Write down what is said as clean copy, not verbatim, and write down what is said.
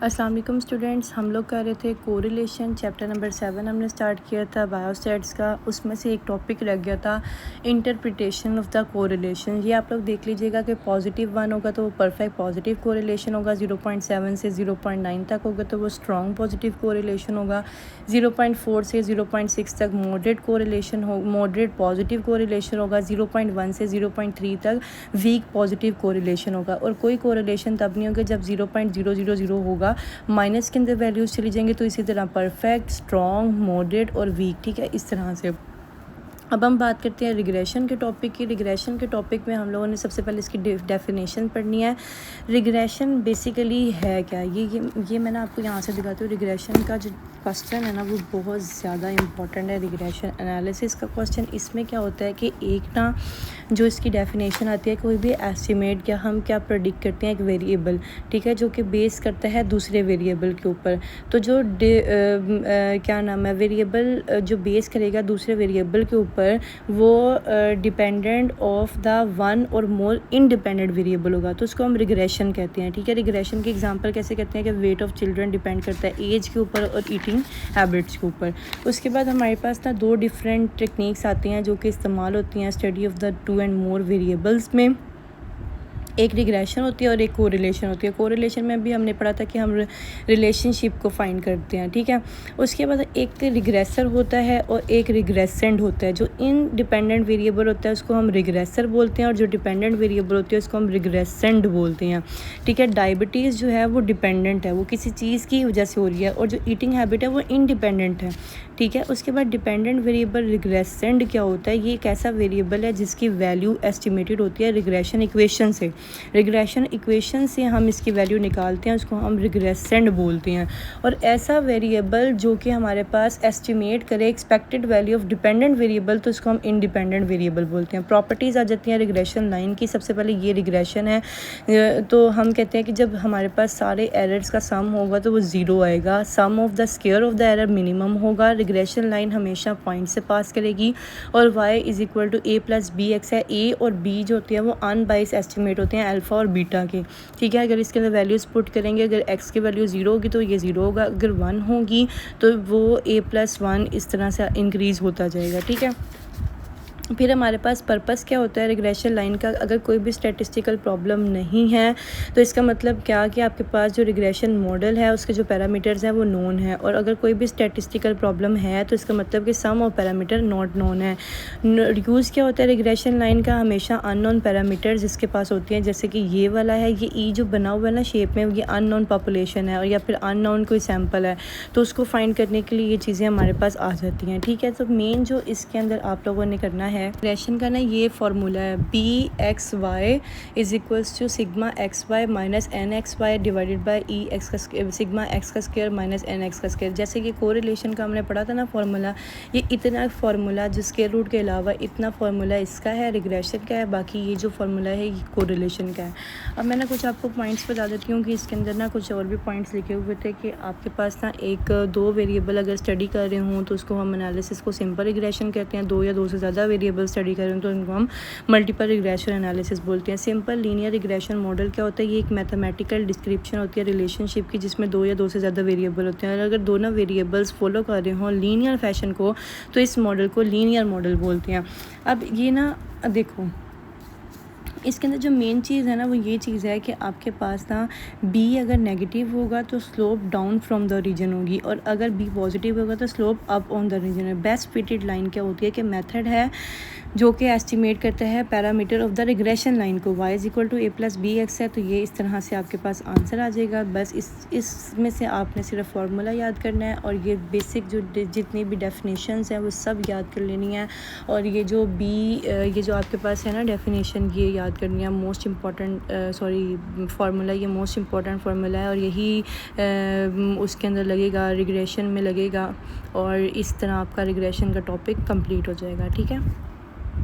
अस्सलाम वालेकुम स्टूडेंट्स, हम लोग कर रहे थे कोरिलेशन चैप्टर नंबर 7 हमने स्टार्ट किया था बायोस्टैट्स का। उसमें से एक टॉपिक रह गया था इंटरप्रिटेशन ऑफ द कोरिलेशन। ये आप लोग देख लीजिएगा कि पॉजिटिव 1 होगा तो वो परफेक्ट पॉजिटिव कोरिलेशन होगा, 0.7 से 0.9 तक होगा तो वो स्ट्रॉन्ग पॉजिटिव कोरिलेशन होगा, 0.4 से 0.6 तक मॉडरेट कोरिलेशन हो, मॉडरेट पॉजिटिव कोरिलेशन होगा, 0.1 से 0.3 तक वीक पॉजिटिव कोरिलेशन होगा। और कोई कोरिलेशन तब नहीं होगा जब 0.000 होगा, माइनस के अंदर वैल्यूज़ चली जाएंगी। तो इसी तरह परफेक्ट, स्ट्रॉन्ग, मॉडरेट और वीक, ठीक है, इस तरह से। अब हम बात करते हैं रिग्रेशन के टॉपिक की। रिग्रेशन के टॉपिक में हम लोगों ने सबसे पहले इसकी डेफिनेशन पढ़नी है। रिग्रेशन बेसिकली है क्या, ये मैंने आपको यहाँ से दिखाती हूँ। रिग्रेशन का जो क्वेश्चन है ना वो बहुत ज़्यादा इंपॉर्टेंट है। रिग्रेशन एनालिसिस का क्वेश्चन, इसमें क्या होता है कि एक ना जो इसकी डेफिनेशन आती है, कोई भी एस्टिमेट क्या हम क्या प्रेडिक्ट करते हैं एक वेरिएबल, ठीक है, जो कि बेस करता है दूसरे वेरिएबल के ऊपर। तो जो क्या नाम है, वेरिएबल जो बेस करेगा दूसरे वेरिएबल के ऊपर वो डिपेंडेंट ऑफ द वन और मोर इंडिपेंडेंट वेरिएबल होगा, तो उसको हम रिग्रेशन कहते हैं, ठीक है। रिग्रेशन के एग्जांपल कैसे कहते हैं कि वेट ऑफ चिल्ड्रन डिपेंड करता है एज के ऊपर और ईटिंग हैबिट्स के ऊपर। उसके बाद हमारे पास ना दो डिफरेंट टेक्निक्स आती हैं जो कि इस्तेमाल होती हैं study of the 2 and more variables में। एक रिग्रेशन होती है और एक कोरिलेशन होती है। कोरिलेशन में भी हमने पढ़ा था कि हम रिलेशनशिप को फाइंड करते हैं, ठीक है। उसके बाद एक रिग्रेसर होता है और एक रिग्रेसेंड होता है। जो इंडिपेंडेंट वेरिएबल होता है उसको हम रिग्रेसर बोलते हैं और जो डिपेंडेंट वेरिएबल होती है उसको हम रिग्रेसेंड बोलते हैं, ठीक है। डायबिटीज़ जो है वो डिपेंडेंट है, वो किसी चीज़ की वजह से हो रही है, और जो ईटिंग हैबिट है वो इंडिपेंडेंट है, ठीक है। उसके बाद डिपेंडेंट वेरिएबल रिग्रेसेंड क्या होता है, ये एक ऐसा वेरिएबल है जिसकी वैल्यू एस्टिमेटेड होती है रिग्रेशन इक्वेशन से। रिग्रेशन इक्वेशन से हम इसकी वैल्यू निकालते हैं, उसको हम रिग्रेसेंड बोलते हैं। और ऐसा वेरिएबल जो कि हमारे पास एस्टिमेट करे expected value of dependent variable, तो उसको हम इंडिपेंडेंट वेरिएबल बोलते हैं। प्रॉपर्टीज़ आ जाती हैं रिग्रेशन लाइन की। सबसे पहले ये रिग्रेशन है, तो हम कहते हैं कि जब हमारे पास सारे एरर्स का सम होगा तो वो ज़ीरो आएगा। Sum of the square of the error minimum होगा। रिग्रेशन लाइन हमेशा पॉइंट से पास करेगी। और y is equal to a plus b x है। a और b जो होती है वो अनबाइस एस्टिमेट होते हैं अल्फ़ा और बीटा के, ठीक है। अगर इसके अंदर वैल्यूज़ पुट करेंगे, अगर x की वैल्यू 0 होगी तो ये 0 होगा, अगर 1 होगी तो वो a+1 इस तरह से इंक्रीज़ होता जाएगा, ठीक है। फिर हमारे पास पर्पस क्या होता है रिग्रेशन लाइन का। अगर कोई भी स्टैटिस्टिकल प्रॉब्लम नहीं है तो इसका मतलब क्या कि आपके पास जो रिग्रेशन मॉडल है उसके जो पैरामीटर्स हैं वो नोन है। और अगर कोई भी स्टैटिस्टिकल प्रॉब्लम है तो इसका मतलब कि सम ऑफ पैरामीटर नॉट नोन है। यूज़ क्या होता है रिग्रेशन लाइन का, हमेशा अननोन पैरामीटर्स जिसके पास होती हैं, जैसे कि ये वाला है, ये ई जो बना हुआ है ना शेप में, ये अननोन पॉपुलेशन है, और या फिर अननोन कोई सैम्पल है, तो उसको फाइंड करने के लिए ये चीज़ें हमारे पास आ जाती हैं, ठीक है। तो मेन जो इसके अंदर आप लोगों ने करना है रिग्रेशन का ना, ये फार्मूला है b x y is equals to sigma x y minus n x y divided by e x का सिग्मा एक्स का स्क्वायर माइनस एन एक्स का स्क्वायर। जैसे कि कोरिलेशन का हमने पढ़ा था ना फार्मूला, ये इतना फार्मूला जो स्क्वायर रूट के अलावा इतना फार्मूला इसका है, रिग्रेशन का है, बाकी ये जो फार्मूला है ये कोरिलेशन का है। अब मैं ना कुछ आपको पॉइंट्स बता देती हूँ कि इसके अंदर ना कुछ और भी पॉइंट्स लिखे हुए थे कि आपके पास ना एक दो वेरिएबल अगर स्टडी कर रहे हों तो उसको हम एनालिसिस को सिंपल रिग्रेशन कहते हैं। दो या दो से ज़्यादा वेरिएबल स्टडी करें तो उनको हम मल्टीपल रिग्रेशन एनालिसिस बोलते हैं। सिंपल लीनियर रिग्रेशन मॉडल क्या होता है, ये एक मैथमेटिकल डिस्क्रिप्शन होती है रिलेशनशिप की जिसमें दो या दो से ज़्यादा वेरिएबल होते हैं। और अगर दोनों वेरिएबल्स फॉलो कर रहे हों लीनियर फैशन को तो इस मॉडल को लीनियर मॉडल बोलते हैं। अब ये ना देखो, इसके अंदर जो मेन चीज़ है ना वो ये चीज़ है कि आपके पास ना b अगर नेगेटिव होगा तो slope down from the region होगी, और अगर b पॉजिटिव होगा तो slope up on the region है। बेस्ट फिटेड लाइन क्या होती है कि मेथड है जो कि एस्टिमेट करता है parameter of the regression line को। y is equal to a plus b x है, तो ये इस तरह से आपके पास आंसर आ जाएगा। बस इसमें से आपने सिर्फ फार्मूला याद करना है और ये बेसिक जो जितनी भी डेफिनेशंस हैं वो सब याद कर लेनी है। और ये जो ये जो आपके पास है ना डेफिनेशन, ये याद करनी है। मोस्ट इम्पॉर्टेंट फार्मूला, ये मोस्ट इम्पॉर्टेंट फार्मूला है और यही उसके अंदर लगेगा, रिग्रेशन में लगेगा, और इस तरह आपका रिग्रेशन का टॉपिक कंप्लीट हो जाएगा, ठीक है।